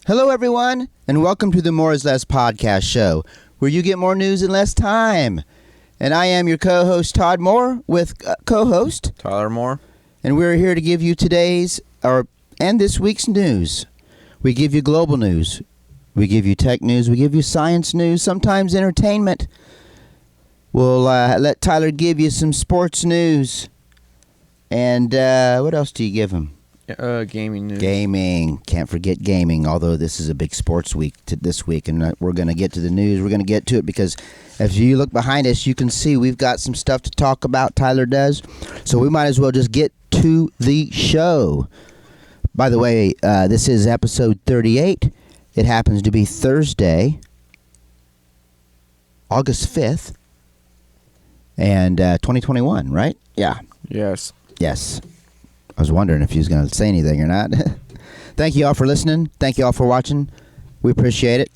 Hello, everyone, and welcome to the More is Less podcast show, where you get more news in less time. And I am your co-host, Todd Moore, with co-host Tyler Moore. And we're here to give you today's and this week's news. We give you global news. We give you tech news. We give you science news, sometimes entertainment. We'll let Tyler give you some sports news. And what else do you give him? Gaming news. Gaming. Can't forget gaming, although this is a big sports week this week, and we're going to get to the news. We're going to get to it because if you look behind us, you can see we've got some stuff to talk about, Tyler does. So we might as well just get to the show. By the way, this is episode 38. It happens to be Thursday, August 5th, and 2021, right? Yeah. Yes. Yes. I was wondering if you was going to say anything or not. Thank you all for listening. Thank you all for watching. We appreciate it.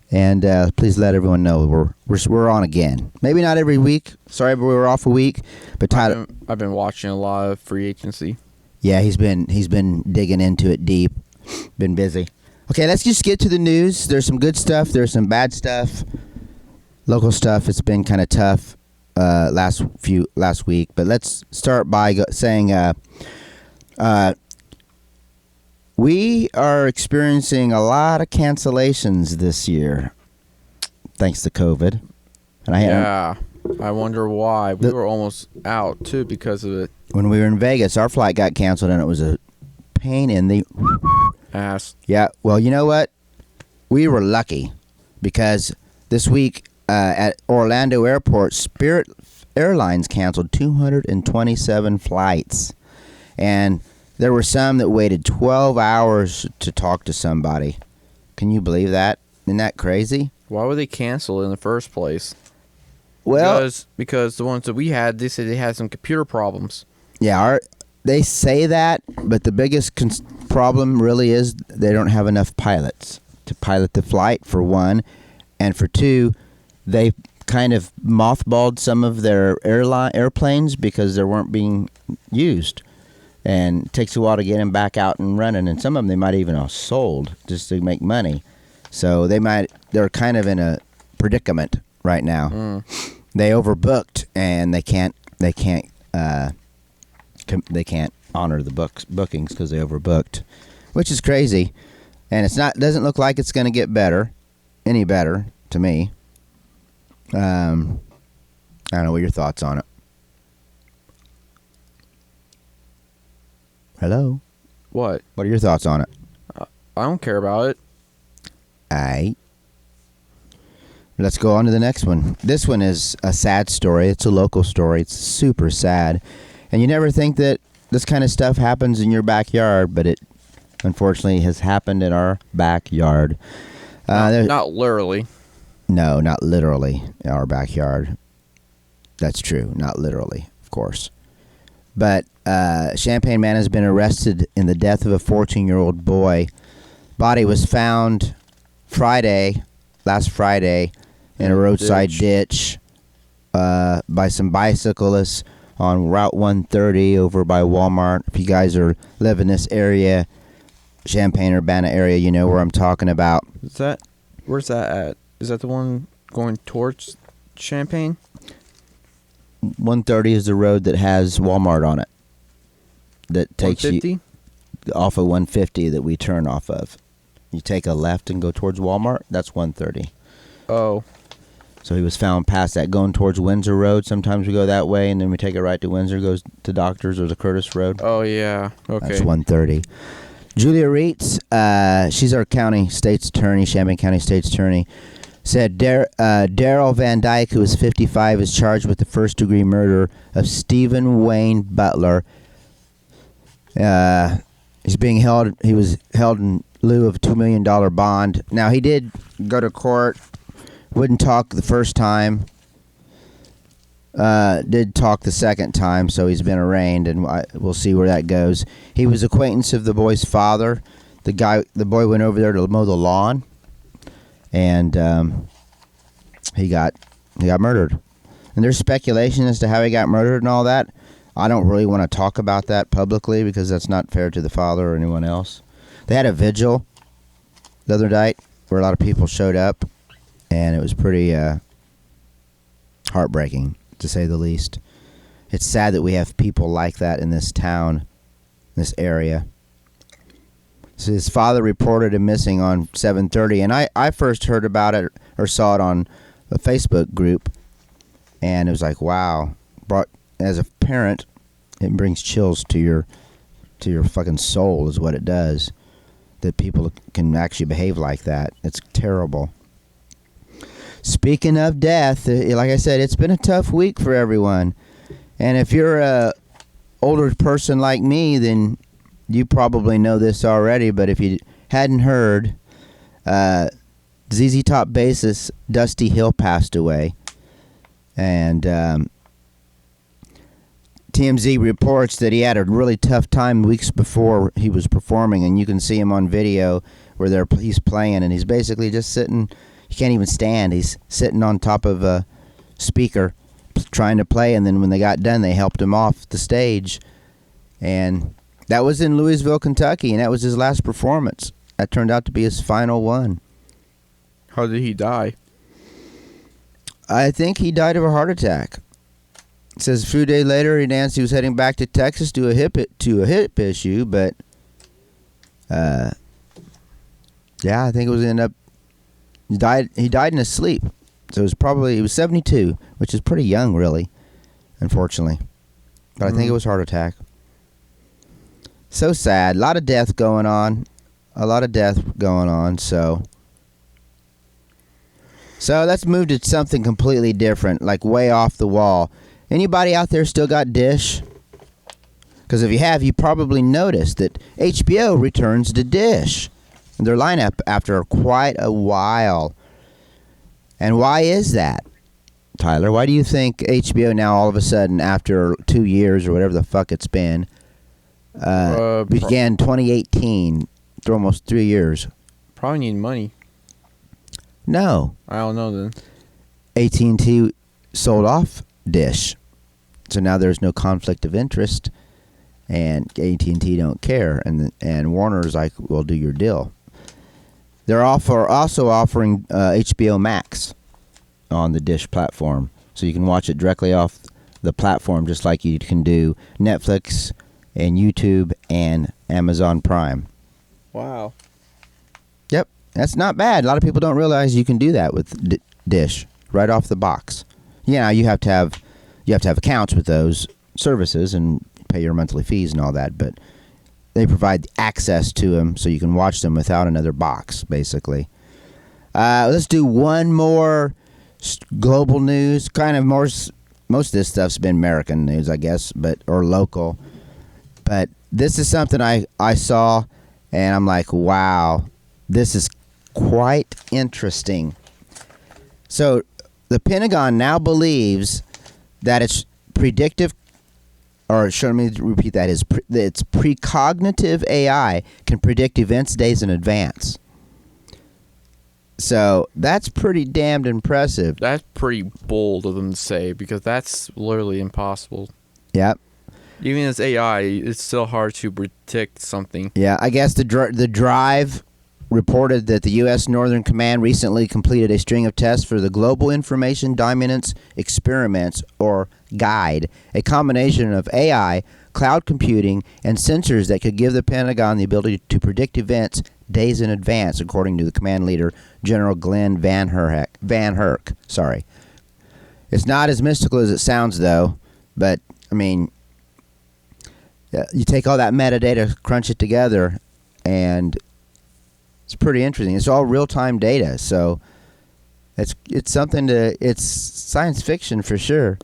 And please let everyone know we're on again. Maybe not every week. Sorry, but we were off a week. But Tyler, I've been watching a lot of free agency. Yeah, he's been digging into it deep. Been busy. Okay, let's just get to the news. There's some good stuff. There's some bad stuff. Local stuff. It's been kind of tough. Last week, but let's start by saying we are experiencing a lot of cancellations this year, thanks to COVID. And I wonder why. We were almost out too because of it. When we were in Vegas, our flight got canceled, and it was a pain in the ass. Yeah. Well, you know what? We were lucky because this week. At Orlando Airport, Spirit Airlines canceled 227 flights. And there were some that waited 12 hours to talk to somebody. Can you believe that? Isn't that crazy? Why would they cancel in the first place? Well, because the ones that we had, they said they had some computer problems. Yeah, they say that, but the biggest problem really is they don't have enough pilots to pilot the flight, for one. And for two, they kind of mothballed some of their airplanes because they weren't being used. And it takes a while to get them back out and running. And some of them they might even have sold just to make money. So they're kind of in a predicament right now. They overbooked and they can't honor the bookings because they overbooked, which is crazy. And doesn't look like it's going to get any better to me. I don't know what your thoughts on it. Hello? What? What are your thoughts on it? I don't care about it. Aight. Let's go on to the next one. This one is a sad story. It's a local story. It's super sad. And you never think that this kind of stuff happens in your backyard, but it unfortunately has happened in our backyard. Not literally. No, not literally in our backyard. That's true. Not literally, of course. But Champaign man has been arrested in the death of a 14-year-old boy. Body was found last Friday, in a roadside ditch by some bicyclists on Route 130 over by Walmart. If you guys live in this area, Champaign-Urbana area, you know where I'm talking about. Where's that at? Is that the one going towards Champaign? 130 is the road that has Walmart on it. That takes 150? You off of 150 that we turn off of. You take a left and go towards Walmart. That's 130. Oh. So he was found past that going towards Windsor Road. Sometimes we go that way, and then we take a right to Windsor, goes to Doctors or the Curtis Road. Oh, yeah. Okay. That's 130. Julia Reitz, she's our state's attorney, Champaign County State's Attorney, said Daryl Van Dyke, who is 55, is charged with the first-degree murder of Stephen Wayne Butler. He's being held. He was held in lieu of a $2 million bond. Now, he did go to court, wouldn't talk the first time, did talk the second time, so he's been arraigned, and we'll see where that goes. He was acquaintance of the boy's father. The boy went over there to mow the lawn, and he got murdered. And there's speculation as to how he got murdered and all that. I don't really want to talk about that publicly because that's not fair to the father or anyone else. They had a vigil the other night where a lot of people showed up, and it was pretty heartbreaking, to say the least. It's sad that we have people like that in this town, this area. So his father reported him missing on 7:30, and I first heard about it or saw it on a Facebook group, and it was like, wow. As a parent, it brings chills to your fucking soul, is what it does. That people can actually behave like that. It's terrible. Speaking of death, like I said, it's been a tough week for everyone. And if you're a older person like me, then you probably know this already. But if you hadn't heard, ZZ Top bassist Dusty Hill passed away. And TMZ reports that he had a really tough time weeks before he was performing. And you can see him on video where he's playing, and he's basically just sitting. He can't even stand. He's sitting on top of a speaker trying to play, and then when they got done, they helped him off the stage. And that was in Louisville, Kentucky, and that was his last performance. That turned out to be his final one. How did he die? I think he died of a heart attack. It says a few days later, he announced he was heading back to Texas to a hip issue, but yeah, I think it was he died in his sleep. So he was 72, which is pretty young, really, unfortunately. But I think it was heart attack. So sad. A lot of death going on. So let's move to something completely different, like way off the wall. Anybody out there still got Dish? Because if you have, you probably noticed that HBO returns to Dish, their lineup, after quite a while. And why is that, Tyler? Why do you think HBO now all of a sudden, after 2 years or whatever the fuck it's been, began 2018, through almost 3 years? Probably need money. No. I don't know then. AT&T sold off Dish, so now there's no conflict of interest, and AT&T don't care, and Warner's like, "We'll do your deal." They're also offering HBO Max on the Dish platform, so you can watch it directly off the platform, just like you can do Netflix and YouTube and Amazon Prime. Wow. Yep, that's not bad. A lot of people don't realize you can do that with Dish right off the box. Yeah, you have to have accounts with those services and pay your monthly fees and all that, but they provide access to them so you can watch them without another box, basically. Let's do one more global news. Kind of more. Most of this stuff's been American news, I guess, or local. But this is something I saw, and I'm like, wow, this is quite interesting. So the Pentagon now believes that it's predictive. Or let me repeat that. It's precognitive AI can predict events days in advance. So that's pretty damned impressive. That's pretty bold of them to say, because that's literally impossible. Yep. Even as AI, it's still hard to predict something. Yeah, I guess the Drive reported that the U.S. Northern Command recently completed a string of tests for the Global Information Dominance Experiments, or GUIDE, a combination of AI, cloud computing, and sensors that could give the Pentagon the ability to predict events days in advance, according to the command leader, General Glenn Van Herk. Sorry. It's not as mystical as it sounds, though, but, I mean, you take all that metadata, crunch it together, and it's pretty interesting. It's all real-time data, so it's something it's science fiction for sure.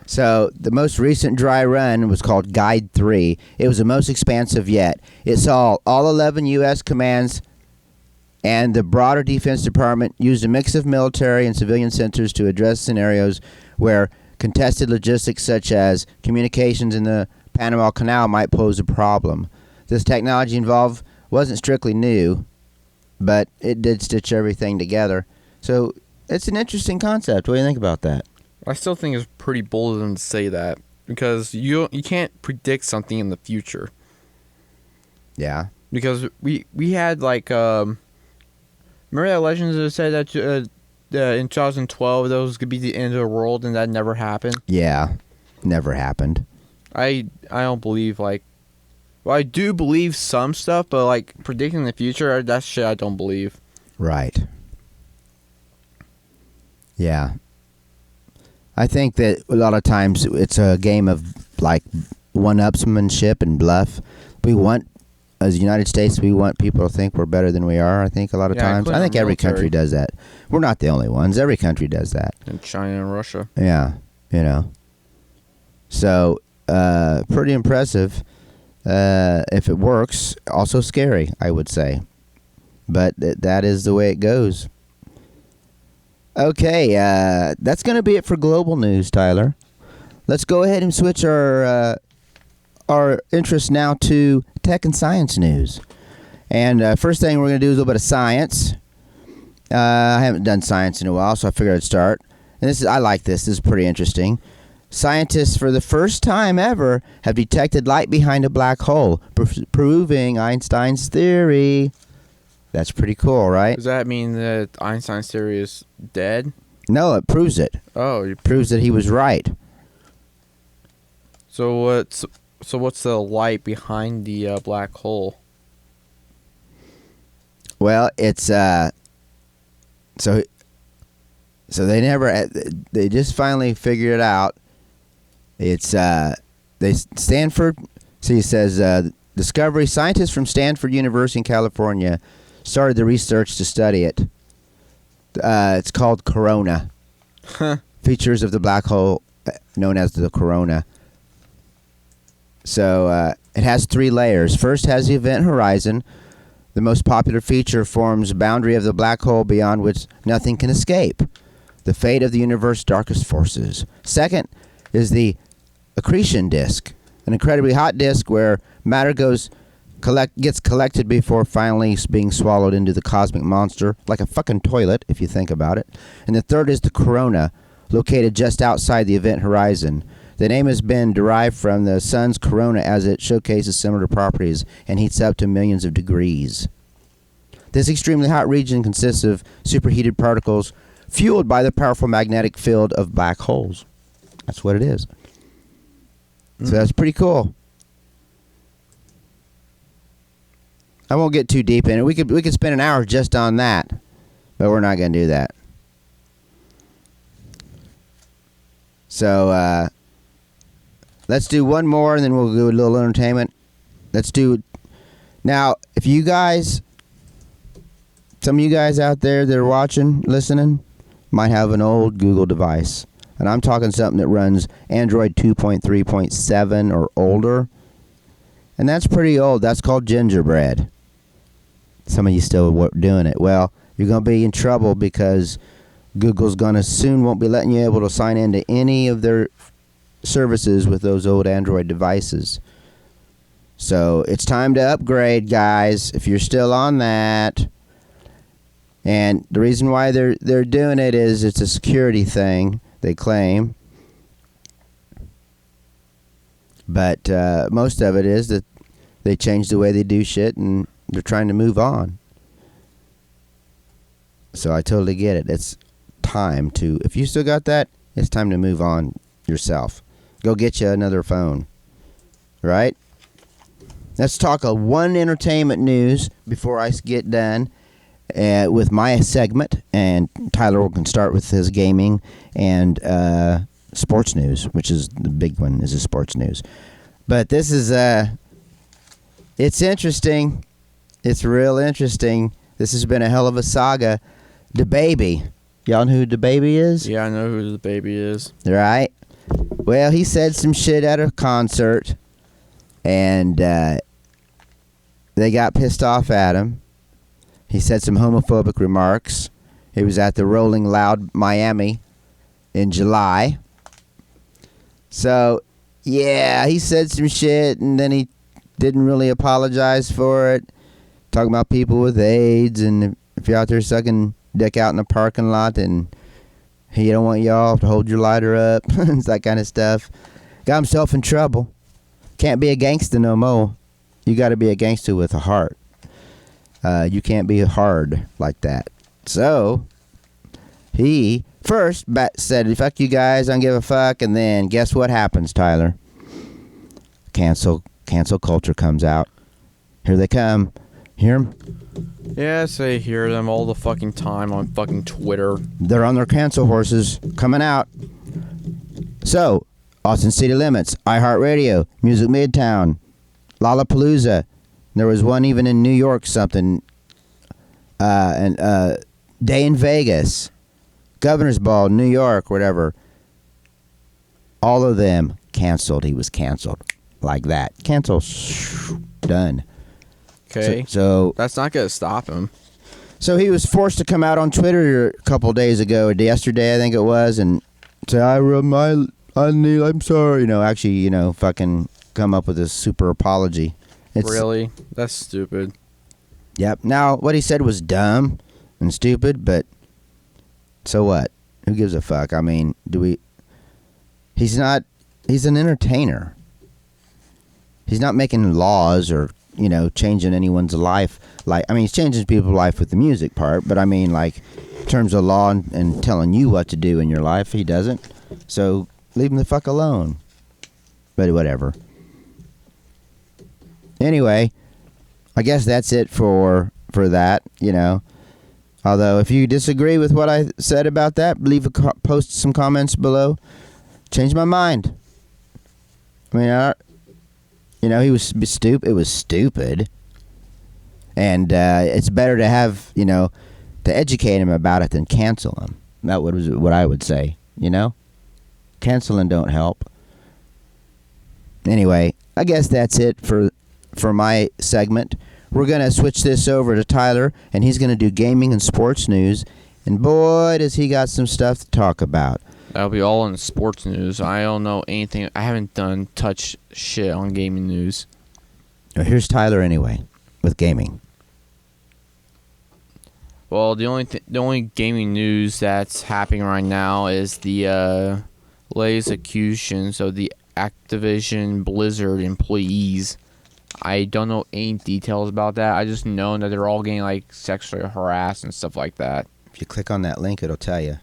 So the most recent dry run was called Guide 3. It was the most expansive yet. It saw all 11 U.S. commands and the broader Defense Department used a mix of military and civilian sensors to address scenarios where contested logistics such as communications in the Panama Canal might pose a problem. This technology involved wasn't strictly new, but it did stitch everything together. So it's an interesting concept. What do you think about that? I still think it's pretty bold of them to say that, because you can't predict something in the future. Yeah. Because we had like remember that Legends that said that in 2012 that was gonna be the end of the world, and that never happened. Yeah. Never happened. I don't believe like. Well, I do believe some stuff, but like predicting the future, that's shit I don't believe. Right. Yeah. I think that a lot of times it's a game of like one-upsmanship and bluff. We want, as the United States, we want people to think we're better than we are. I think a lot of times. including I think our every military. country does that. We're not the only ones. Every country does that. In China and Russia. Yeah. You know. So, pretty impressive. If it works, also scary, I would say. But that is the way it goes. Okay, that's going to be it for global news, Tyler. Let's go ahead and switch our interest now to tech and science news. And first thing we're going to do is a little bit of science. I haven't done science in a while, so I figured I'd start. And I like this. This is pretty interesting. Scientists, for the first time ever, have detected light behind a black hole, proving Einstein's theory. That's pretty cool, right? Does that mean that Einstein's theory is dead? No, it proves it. Oh, It proves that he was right. so what's the light behind the black hole? Well, it's so they never they just finally figured it out. It's Stanford. So he says discovery scientists from Stanford University in California started the research to study it. It's called corona. Features of the black hole known as the corona. So it has 3 layers. First has the event horizon. The most popular feature forms a boundary of the black hole beyond which nothing can escape. The fate of the universe's darkest forces. Second is the accretion disk, an incredibly hot disk where matter gets collected before finally being swallowed into the cosmic monster, like a fucking toilet, if you think about it. And the third is the corona, located just outside the event horizon. The name has been derived from the sun's corona as it showcases similar properties and heats up to millions of degrees. This extremely hot region consists of superheated particles fueled by the powerful magnetic field of black holes. That's what it is. So that's pretty cool. I won't get too deep in it. We could spend an hour just on that, but we're not going to do that. So let's do one more, and then we'll do a little entertainment. Let's do now. If you guys, some of you guys out there that are watching, listening, might have an old Google device. And I'm talking something that runs Android 2.3.7 or older. And that's pretty old. That's called gingerbread. Some of you still doing it. Well, you're going to be in trouble because Google's going to soon won't be letting you able to sign into any of their services with those old Android devices. So it's time to upgrade, guys, if you're still on that. And the reason why they're doing it is it's a security thing, they claim. But most of it is that they changed the way they do shit and they're trying to move on. So I totally get it. It's time to, if you still got that, it's time to move on yourself. Go get you another phone. Right? Let's talk one entertainment news before I get done with my segment. And Tyler can start with his gaming and sports news, which is the big one, is the sports news. But this is, it's interesting. It's real interesting. This has been a hell of a saga. DaBaby. Y'all know who DaBaby is? Yeah, I know who the baby is. Right? Well, he said some shit at a concert, and they got pissed off at him. He said some homophobic remarks. He was at the Rolling Loud Miami in July. So, yeah, he said some shit, and then he didn't really apologize for it. Talking about people with AIDS, and if you're out there sucking dick out in the parking lot, and he don't want y'all to hold your lighter up, it's that kind of stuff. Got himself in trouble. Can't be a gangster no more. You got to be a gangster with a heart. You can't be hard like that. So he first said, "Fuck you guys, I don't give a fuck." And then guess what happens, Tyler? Cancel culture comes out. Here they come. Hear 'em? Yes, I hear them all the fucking time on fucking Twitter. They're on their cancel horses coming out. So, Austin City Limits, iHeartRadio, Music Midtown, Lollapalooza. There was one even in New York, something. And Day in Vegas, Governor's Ball, New York, whatever. All of them canceled. He was canceled like that. Cancel. Done. Okay. So that's not gonna stop him. So he was forced to come out on Twitter a couple days ago, or yesterday I think it was, and say, I'm sorry. Actually, fucking come up with a super apology. Really? That's stupid. Yep. Now, what he said was dumb and stupid, but so what? Who gives a fuck? I mean, he's an entertainer. He's not making laws or, changing anyone's life. He's changing people's life with the music part, but I mean, like, in terms of law and telling you what to do in your life, he doesn't. So leave him the fuck alone. But whatever. Anyway, I guess that's it for that, Although, if you disagree with what I said about that, post some comments below. Change my mind. I mean, he was stupid. It was stupid. And it's better to have, to educate him about it than cancel him. That was what I would say, Canceling don't help. Anyway, I guess that's it for my segment. We're going to switch this over to Tyler, and he's going to do gaming and sports news. And boy, does he got some stuff to talk about. That'll be all in sports news. I don't know anything. I haven't touched shit on gaming news. Well, here's Tyler anyway, with gaming. Well, the only gaming news that's happening right now is the latest accusations of the Activision Blizzard employees. I don't know any details about that. I just know that they're all getting sexually harassed and stuff like that. If you click on that link, it'll tell you.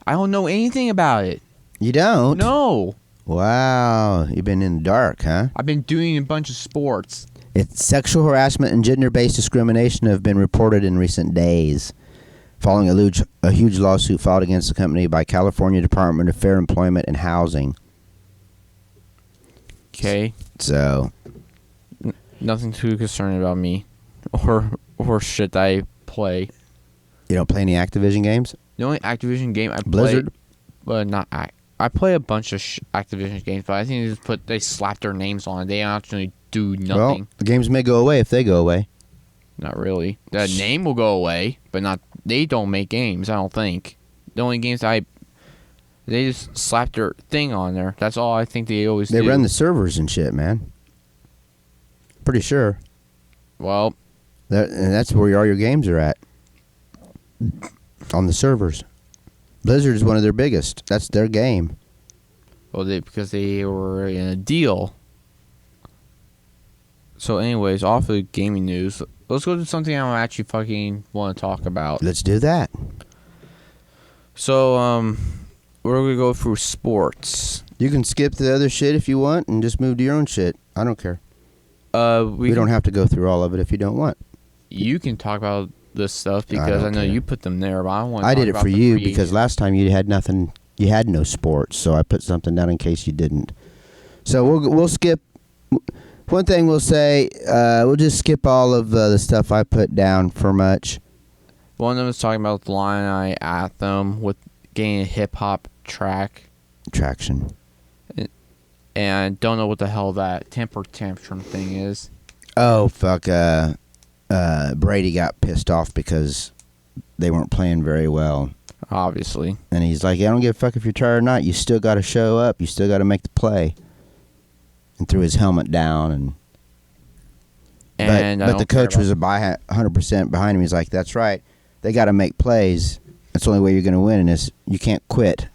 I don't know anything about it. You don't? No. Wow, you've been in the dark, huh? I've been doing a bunch of sports. It's sexual harassment and gender-based discrimination have been reported in recent days, following a huge lawsuit filed against the company by California Department of Fair Employment and Housing. Okay. So, nothing too concerning about me, or shit I play. You don't play any Activision games? The only Activision game I Blizzard? Play, I play a bunch of Activision games, but I think they slap their names on it. They actually do nothing. Well, the games may go away if they go away. Not really. The name will go away, but not. They don't make games. I don't think. The only games they just slap their thing on there. That's all I think they always do. They run the servers and shit, man. Pretty sure. Well, and that's where all your games are at. On the servers. Blizzard is one of their biggest. That's their game. Well, because they were in a deal. So, anyways, off of gaming news, let's go to something I actually fucking want to talk about. Let's do that. So, we're gonna go through sports. You can skip the other shit if you want and just move to your own shit. I don't care. We don't have to go through all of it if you don't want. You can talk about this stuff because I know you put them there, but I want. I did it for you because last time you had nothing. You had no sports, so I put something down in case you didn't. So we'll skip. One thing we'll say, we'll just skip all of the stuff I put down for much. One of them was talking about the Illini Anthem with getting a hip hop traction. And I don't know what the hell that temper tantrum thing is. Oh, fuck. Brady got pissed off because they weren't playing very well. Obviously. And he's like, I don't give a fuck if you're tired or not. You still got to show up. You still got to make the play. And threw his helmet down. But the coach was 100% behind him. He's like, that's right. They got to make plays. That's the only way you're going to win in this. You can't quit.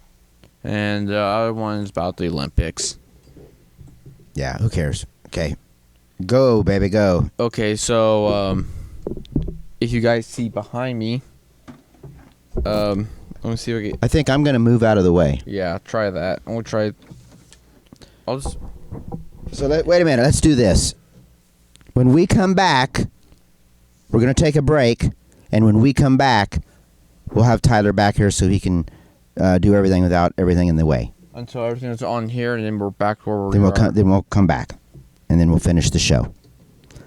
And the other one is about the Olympics. Yeah, who cares? Okay. Go, baby, go. Okay, so if you guys see behind me, let me see if I can. I think I'm going to move out of the way. Yeah, try that. I'm gonna try. I'll just. So wait a minute. Let's do this. When we come back, we're going to take a break. And when we come back, we'll have Tyler back here so he can do everything without everything in the way. Until everything's on here, and then we're back where Then we then we'll come back. And then we'll finish the show.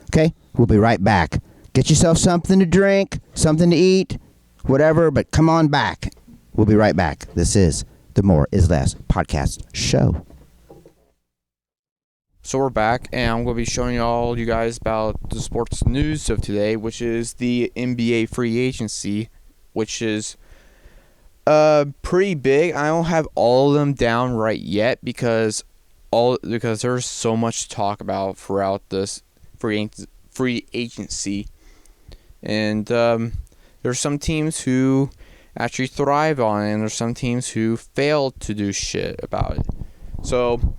Okay? We'll be right back. Get yourself something to drink, something to eat, whatever, but come on back. We'll be right back. This is the More Is Less podcast show. So we're back, and I'm going to be showing you guys about the sports news of today, which is the NBA free agency, which is pretty big. I don't have all of them down right yet because there's so much to talk about throughout this free agency, and there's some teams who actually thrive on it, and there's some teams who fail to do shit about it. So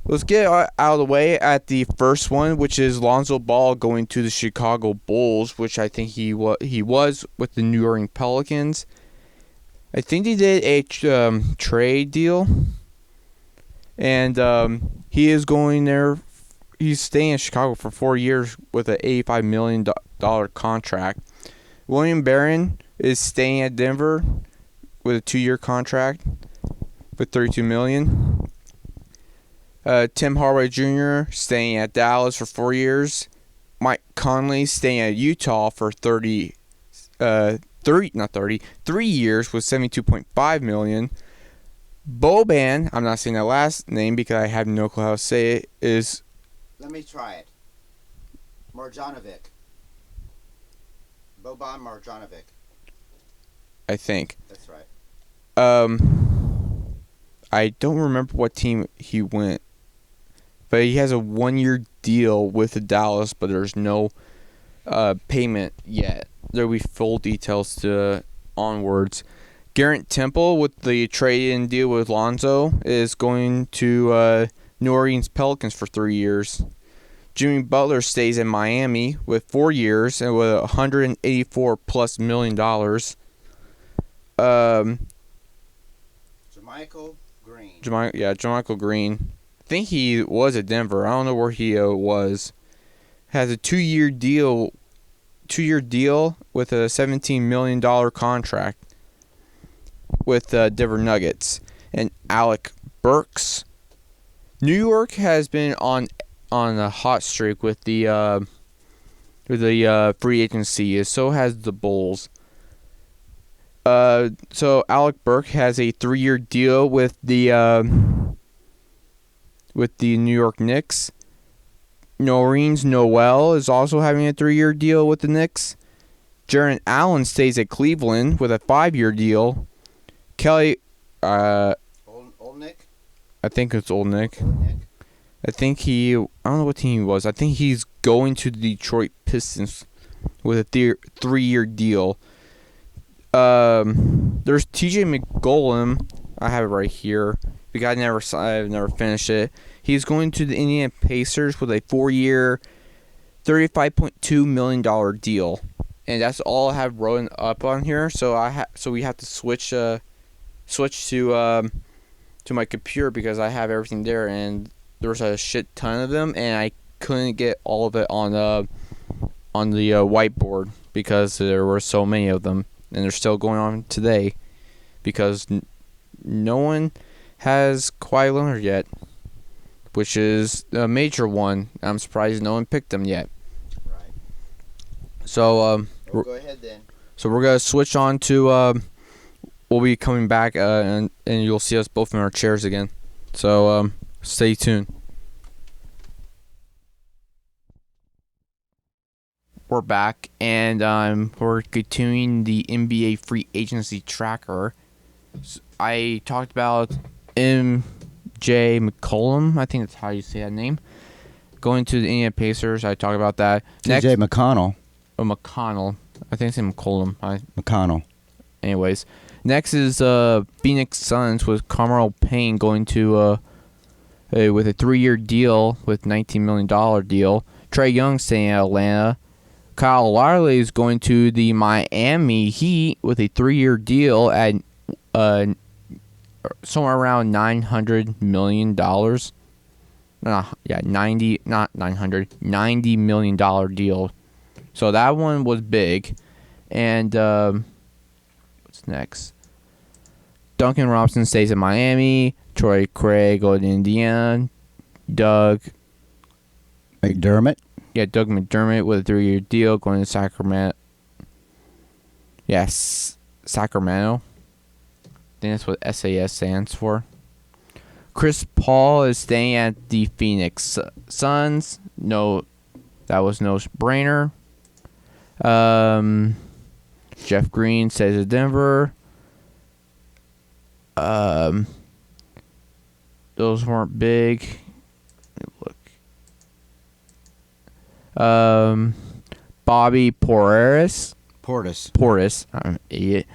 let's get out of the way at the first one, which is Lonzo Ball going to the Chicago Bulls, which I think he was with the New Orleans Pelicans. I think they did a trade deal, and he is going there. He's staying in Chicago for 4 years with an $85 million contract. William Barron is staying at Denver with a 2-year contract with $32 million. Tim Hardaway Jr. staying at Dallas for 4 years. Mike Conley staying at Utah for 3 years with $72.5 million. Boban, I'm not saying that last name because I have no clue how to say it, is... Let me try it. Marjanovic. Boban Marjanovic. I think. That's right. I don't remember what team he went, but he has a 1-year deal with the Dallas, but there's no payment yet. There'll be full details to onwards. Garrett Temple with the trade-in deal with Lonzo is going to New Orleans Pelicans for 3 years. Jimmy Butler stays in Miami with 4 years and with $184+ million. Jermichael Green. Jermichael Green. I think he was at Denver. I don't know where he was. Has a 2-year deal. 2-year deal with a $17 million contract with Denver Nuggets. And Alec Burks. New York has been on a hot streak with the free agency. So has the Bulls. So Alec Burks has a 3-year deal with the New York Knicks. Noreen Noel is also having a 3-year deal with the Knicks. Jarrett Allen stays at Cleveland with a 5-year deal. Kelly, Old Nick? I think it's Old Nick. Old Nick. I don't know what team he was. I think he's going to the Detroit Pistons with a 3-year deal. There's TJ McCollum. I have it right here. I've never finished it. He's going to the Indiana Pacers with a 4-year, $35.2 million deal, and that's all I have written up on here. So we have to switch to my computer because I have everything there, and there's a shit ton of them, and I couldn't get all of it on the whiteboard because there were so many of them, and they're still going on today because no one has Kawhi Leonard yet, which is a major one. I'm surprised no one picked them yet. Right. So Well, go ahead then. So we're gonna switch on to we'll be coming back and you'll see us both in our chairs again. So stay tuned. We're back and we're continuing the NBA free agency tracker. I talked about MJ McCollum. I think that's how you say that name. Going to the Indiana Pacers. I talked about that. TJ McConnell. Oh, McConnell. I think it's McCollum. McConnell. Anyways. Next is Phoenix Suns with Carmelo Payne going to with a 3-year deal with $19 million deal. Trae Young staying at Atlanta. Kyle Lowry is going to the Miami Heat with a 3-year deal at somewhere around $900 million. $90 million deal. So that one was big. And what's next? Duncan Robinson stays in Miami. Troy Craig going to Indiana. Doug McDermott with a 3-year deal going to Sacramento. Yes, Sacramento. I think that's what SAS stands for. Chris Paul is staying at the Phoenix Suns. No, that was no brainer. Jeff Green stays at Denver. Those weren't big. Look. Bobby Portis. I'm an idiot.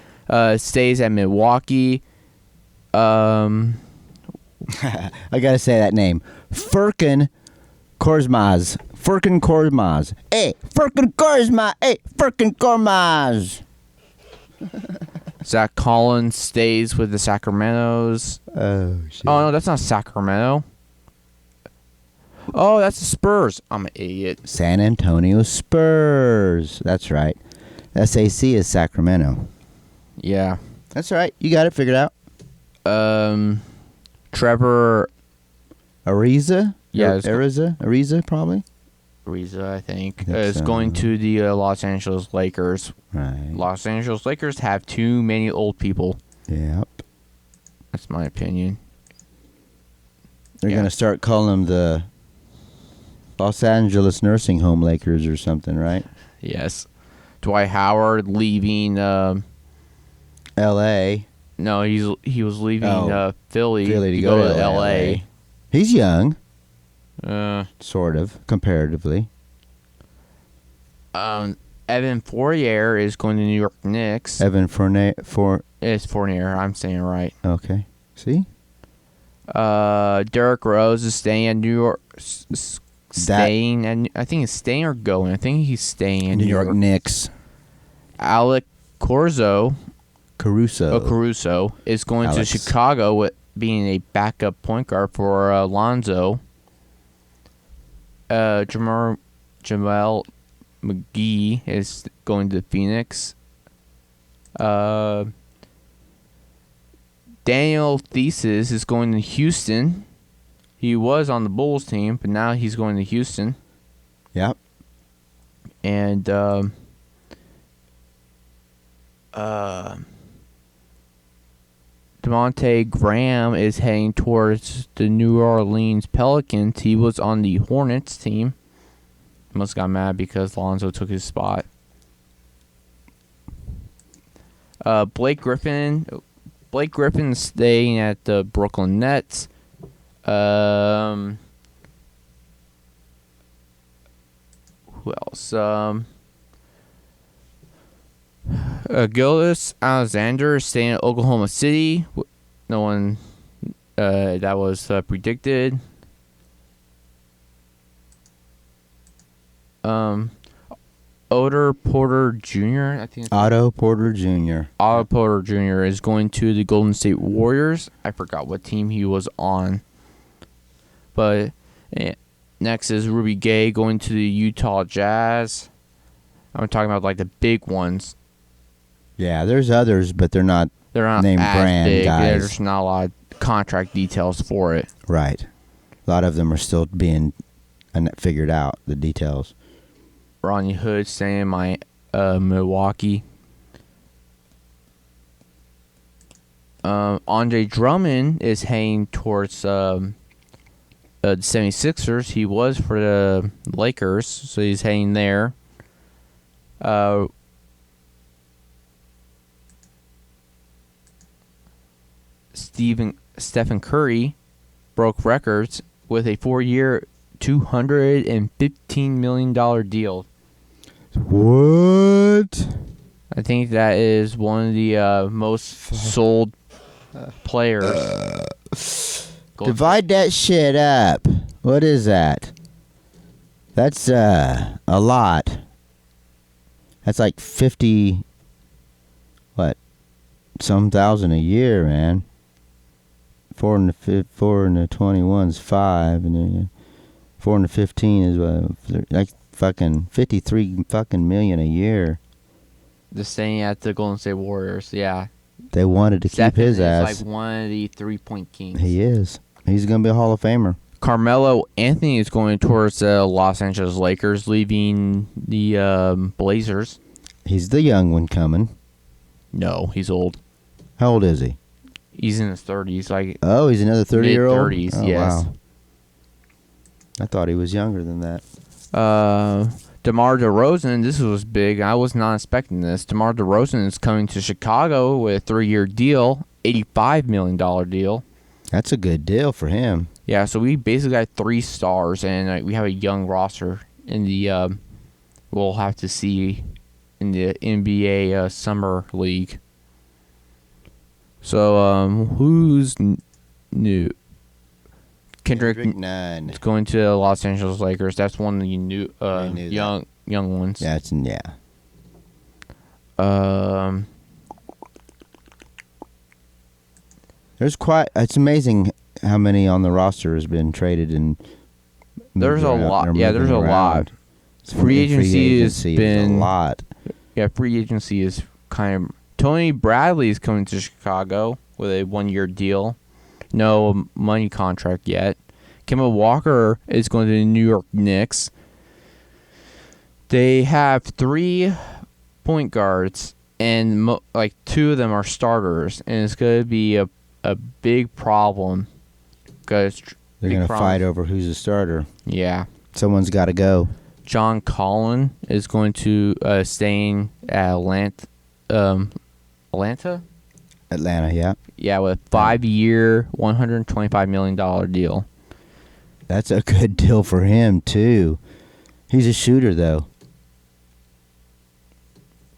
Stays at Milwaukee. I gotta say that name. Furkan Korkmaz. Hey, Furkan Korkmaz. Zach Collins stays with the Sacramentos. Oh, shit. Oh, no, that's not Sacramento. Oh, that's the Spurs. I'm an idiot. San Antonio Spurs. That's right. SAC is Sacramento. Yeah. That's right. You got it figured out. Trevor Ariza? Yeah. Ariza, probably? Ariza, I think. That's, Is going to the Los Angeles Lakers. Right. Los Angeles Lakers have too many old people. Yep. That's my opinion. They're going to start calling them the Los Angeles Nursing Home Lakers or something, right? Yes. Dwight Howard leaving L.A. No, he was leaving Philly to go to L.A. He's young. Sort of, comparatively. Evan Fournier is going to New York Knicks. It's Fournier. I'm saying it right. Okay. See? Derrick Rose is staying at New York. I think he's staying or going. I think he's staying in New York Knicks. Alec Caruso is going to Chicago with being a backup point guard for Lonzo. Jamal McGee is going to Phoenix. Daniel Thesis is going to Houston. He was on the Bulls team, but now he's going to Houston. Yep. And Devontae Graham is heading towards the New Orleans Pelicans. He was on the Hornets team. He must have got mad because Lonzo took his spot. Blake Griffin staying at the Brooklyn Nets. Who else? Gildas Alexander is staying at Oklahoma City. No one that was predicted. Otto Porter Jr. Otto Porter Jr. Otto Porter Jr. is going to the Golden State Warriors. I forgot what team he was on. But next is Ruby Gay going to the Utah Jazz. I'm talking about like the big ones. Yeah, there's others, but they're not name as brand big. guys. There's not a lot of contract details for it. Right. A lot of them are still being figured out, the details. Ronnie Hood staying in my Milwaukee. Andre Drummond is heading towards the 76ers. He was for the Lakers, so he's heading there. Stephen Curry broke records with a 4-year, $215 million deal. What? I think that is one of the most sold players. Divide that shit up. What is that? That's a lot. That's like 50, some thousand a year, man. 4 and the 21's 5, and then 4 and the 15 is like fucking 53 fucking million a year. The staying at the Golden State Warriors, yeah. They wanted to keep his ass. He's like one of the 3-point kings. He is. He's gonna be a Hall of Famer. Carmelo Anthony is going towards the Los Angeles Lakers, leaving the Blazers. He's the young one coming. No, he's old. How old is he? He's in his 30s. Oh, he's another 30-year-old? Mid-30s, oh, yes. Wow. I thought he was younger than that. DeMar DeRozan, this was big. I was not expecting this. DeMar DeRozan is coming to Chicago with a 3-year deal, $85 million deal. That's a good deal for him. Yeah, so we basically got 3 stars, and we have a young roster in the. We'll have to see in the NBA Summer League. So, who's new? Kendrick Nunn is going to the Los Angeles Lakers. That's one of the new, young ones. Yeah. It's amazing how many on the roster has been traded and there's a lot. Yeah, there's a lot. Free agency has been a lot. Yeah, free agency is kind of. Tony Bradley is coming to Chicago with a 1-year deal. No money contract yet. Kemba Walker is going to the New York Knicks. They have 3 point guards, and 2 of them are starters, and it's going to be a big problem because they're going to fight over who's a starter. Yeah, someone's got to go. John Collin is going to staying at Atlanta, yeah. Yeah, with a 5-year, $125 million deal. That's a good deal for him, too. He's a shooter, though.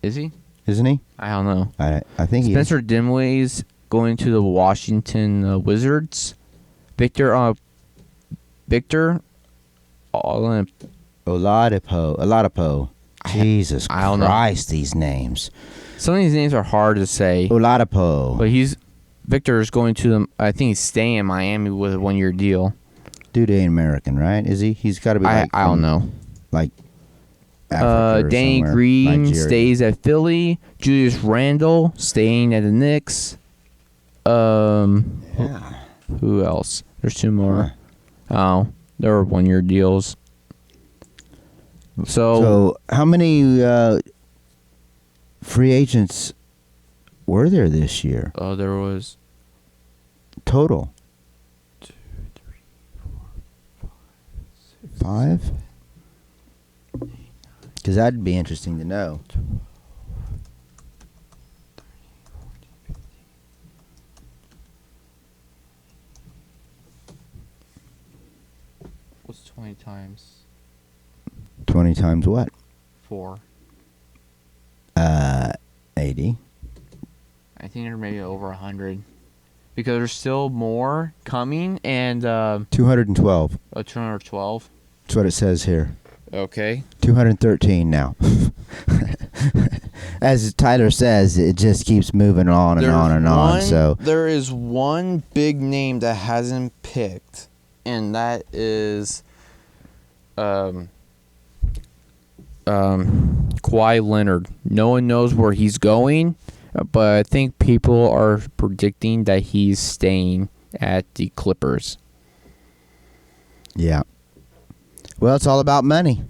Is he? Isn't he? I don't know. I think Spencer Dinwiddie's going to the Washington Wizards. Victor Oladipo. Jesus Christ, these names. Some of these names are hard to say. Oladipo. But Victor is going to them. I think he's staying in Miami with a 1-year deal. Dude ain't American, right? Is he? He's got to be I don't know. Like Africa or Danny somewhere. Green Nigeria. stays at Philly. Julius Randle staying at the Knicks. Yeah. Who else? There's 2 more. Oh, there were 1-year deals. So how many free agents were there this year? Oh, there was total 2, 3, 4, 5, 6, 5. Because that'd be interesting to know. 12, 13, 14, 15. What's 20 times 20 times what? 4? 80. I think there may be over 100. Because there's still more coming, and 212. 212. That's what it says here. Okay. 213 now. As Tyler says, it just keeps moving on and on and on. So there is one big name that hasn't picked, and that is Kawhi Leonard. No one knows where he's going, but I think people are predicting that he's staying at the Clippers. yeah. Well, it's all about money,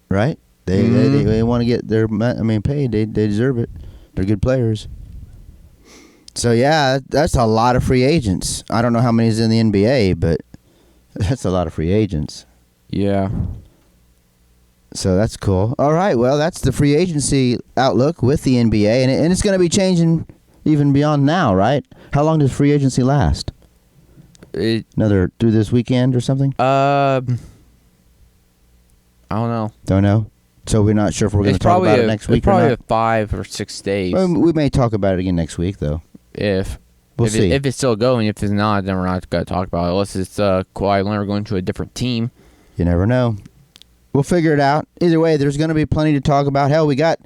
right? They want to get their paid. They deserve it. They're good players. So yeah, that's a lot of free agents. I don't know how many is in the NBA, but that's a lot of free agents. Yeah. So that's cool. All right, well, that's the free agency outlook with the NBA, and it's going to be changing even beyond now, right? How long does free agency last? Another through this weekend or something? I don't know. Don't know. So we're not sure if we're going to talk about it next week it's probably or not. 5 or 6 days. Well, we may talk about it again next week, though. We'll see. If it's still going. If it's not, then we're not going to talk about it. Unless it's Kawhi Leonard going to a different team. You never know. we'll figure it out. Either way, there's going to be plenty to talk about. Hell, we got,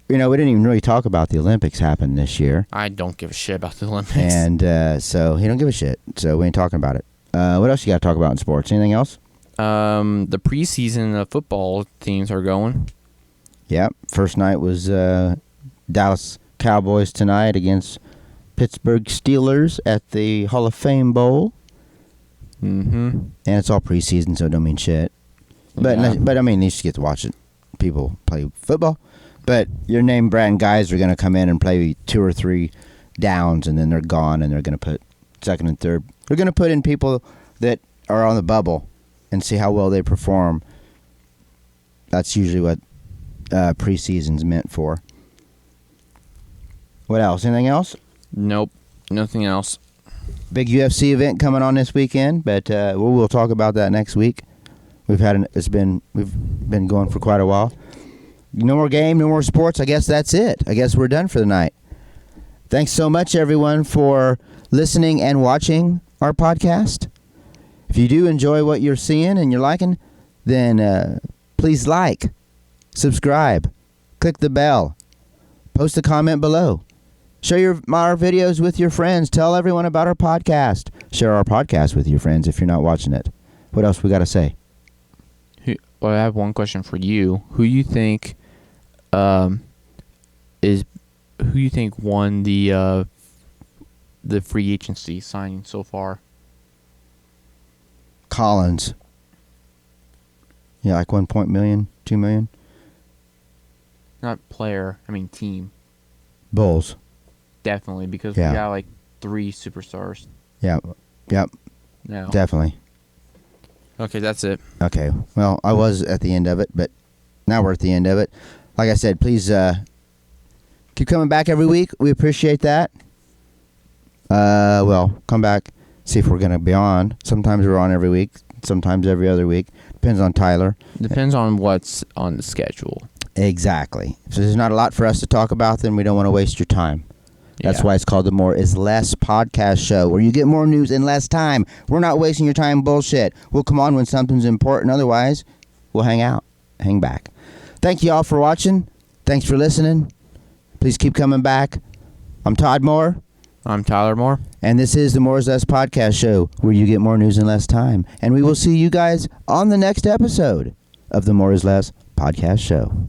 we didn't even really talk about the Olympics happened this year. I don't give a shit about the Olympics. And so he don't give a shit. So we ain't talking about it. What else you got to talk about in sports? Anything else? The preseason football teams are going. Yep. First night was Dallas Cowboys tonight against Pittsburgh Steelers at the Hall of Fame Bowl. Mm-hmm. And it's all preseason, so it don't mean shit. But Yeah. but I mean, you just get to watch it. People play football. But your name brand guys are going to come in and play 2 or 3 downs, and then they're gone, and they're going to put second and third. They're going to put in people that are on the bubble and see how well they perform. That's usually what preseason's meant for. What else? Anything else? Nope. Nothing else. Big UFC event coming on this weekend, but we'll talk about that next week. We've been going for quite a while. No more game, no more sports. I guess that's it. I guess we're done for the night. Thanks so much, everyone, for listening and watching our podcast. If you do enjoy what you're seeing and you're liking, then please like, subscribe, click the bell, post a comment below. Share our videos with your friends. Tell everyone about our podcast. Share our podcast with your friends if you're not watching it. What else we got to say? Well, I have one question for you. Who you think won the free agency signing so far? Collins. Yeah, like 1 million, 2 million. Not player, I mean team. Bulls. Definitely, because Yeah. we got like 3 superstars Yep, now. definitely. Okay, that's it. Okay, well, I was at the end of it, but now we're at the end of it. Like I said, please keep coming back every week. We appreciate that. Well, come back, see if we're going to be on. Sometimes we're on every week, sometimes every other week. Depends on Tyler. Depends on what's on the schedule. Exactly. If there's not a lot for us to talk about, then we don't want to waste your time. That's Yeah. why it's called the More is Less podcast show, where you get more news in less time. We're not wasting your time bullshit. We'll come on when something's important. Otherwise, we'll hang out, hang back. Thank you all for watching. Thanks for listening. Please keep coming back. I'm Todd Moore, I'm Tyler Moore. and this is the More is Less podcast show, where you get more news in less time. And we will see you guys on the next episode of the More is Less podcast show.